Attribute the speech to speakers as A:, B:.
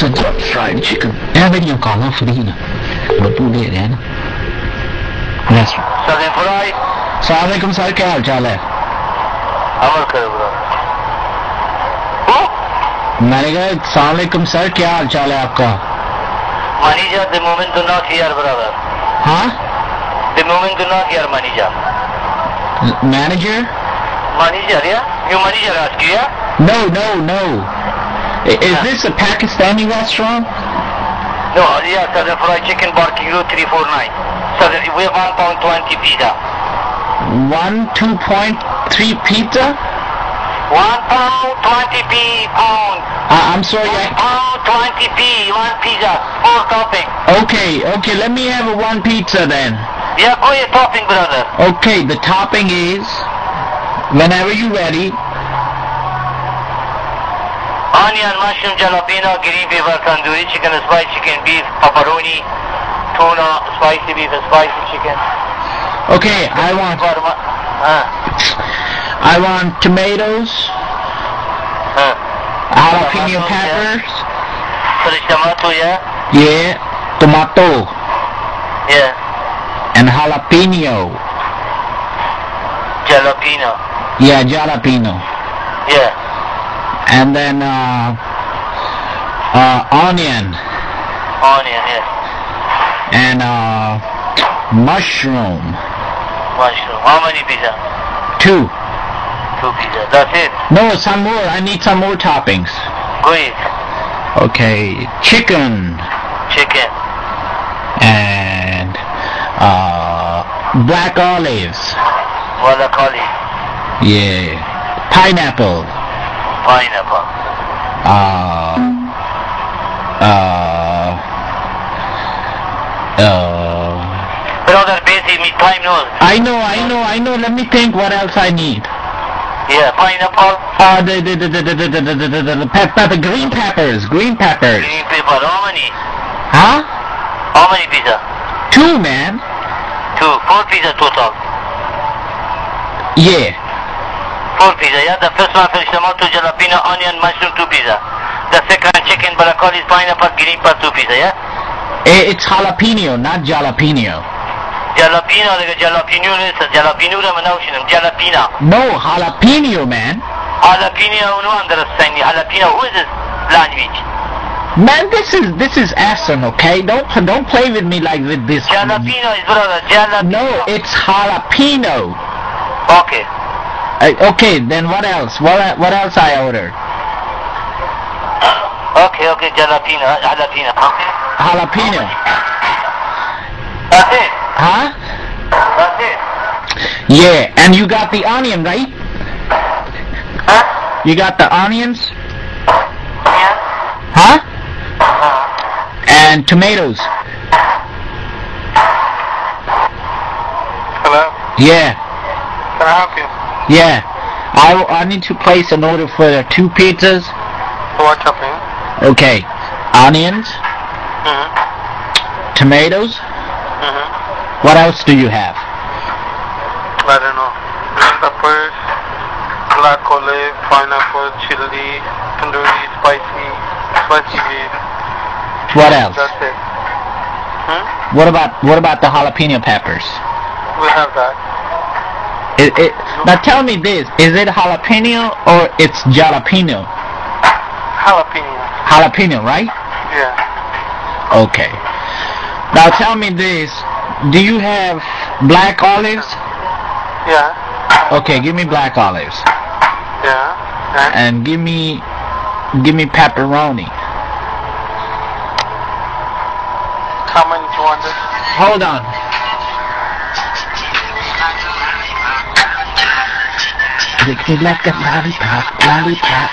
A: Subcribe chicken. Video call off Fadina. But too late, है ना? That's right.
B: Southern fry.
A: Assalamualaikum sir, क्या हाल चाल है?
B: अमल करो ब्रो.
A: मैंने कहा अस्सलामुअलैकुम सर, क्या हाल चाल है आपका?
B: Manager, the moment do not hear, brother.
A: हाँ?
B: The moment do not hear, manager.
A: Manager?
B: Manager, yeah? You manager ask you, yeah?
A: No. Is this a Pakistani restaurant?
B: No, yeah, Southern fried chicken barbecue 349. Southern, we have £1.20 pizza.
A: 2.3 pizza?
B: £1.20 pound.
A: I'm sorry.
B: £1.20 one pizza, 4 topping.
A: Okay, let me have a 1 pizza then.
B: Yeah, go ahead, topping, brother.
A: Okay, the topping is, whenever you're ready,
B: onion, mushroom, jalapeno, green pepper, tandoori chicken, spicy chicken, beef, pepperoni, tuna, spicy beef, spicy chicken.
A: Okay, I want tomatoes, jalapeno peppers.
B: Fresh tomato, yeah?
A: Yeah, tomato.
B: Yeah.
A: And jalapeno.
B: Jalapeno.
A: Yeah, jalapeno.
B: Yeah.
A: And then onion.
B: Onion, yeah.
A: And mushroom.
B: Mushroom. How many pizza?
A: 2.
B: 2 pizza. That's it?
A: No, some more. I need some more toppings.
B: Go ahead.
A: Okay, chicken.
B: Chicken.
A: And black olives.
B: Black olive.
A: Yeah. Pineapple.
B: Pineapple. Brother, busy, me time knows.
A: I know. Let me think what else I need.
B: Yeah, pineapple.
A: The pepper, green peppers.
B: Green pepper, how many?
A: Huh?
B: How many pizza?
A: 2, man.
B: 2. 4 pizza total.
A: Yeah.
B: 4 pizza, yeah? The first one, fresh tomato, jalapeno, onion, mushroom, 2 pizza. The second, chicken, black olive, pineapple, green pepper, 2 pizza, yeah?
A: It's jalapeno, not jalapeno.
B: Jalapeno, jalapeno, jalapeno.
A: No, jalapeno, man.
B: Jalapeno, no understand. Jalapeno, who is this language?
A: Man, this is Essen, okay? Don't play with me like with this.
B: Jalapeno is brother, jalapeno.
A: No, it's jalapeno.
B: Okay.
A: Okay, then what else? What else I ordered?
B: Okay, jalapeno. Okay.
A: Jalapeno.
B: That's it.
A: Huh?
B: That's it.
A: Yeah, and you got the onion, right?
B: Huh?
A: You got the onions?
B: Yeah.
A: Huh? And tomatoes.
B: Hello?
A: Yeah.
B: Can I help you?
A: Yeah. I need to place an order for the 2 pizzas.
B: What topping?
A: Okay. Onions. Tomatoes. What else do you have?
B: I don't know. Green peppers, black olive, pineapple, chili, tandoori, spicy beef.
A: What else?
B: That's it.
A: What about the jalapeno peppers?
B: We have that.
A: Now tell me this, is it jalapeno or it's jalapeno?
B: Jalapeno.
A: Jalapeno, right?
B: Yeah.
A: Okay. Now tell me this, do you have black olives?
B: Yeah.
A: Okay, give me black olives.
B: Yeah.
A: And give me pepperoni.
B: How many do you want this?
A: Hold on. Lick me like a lollipop, lollipop.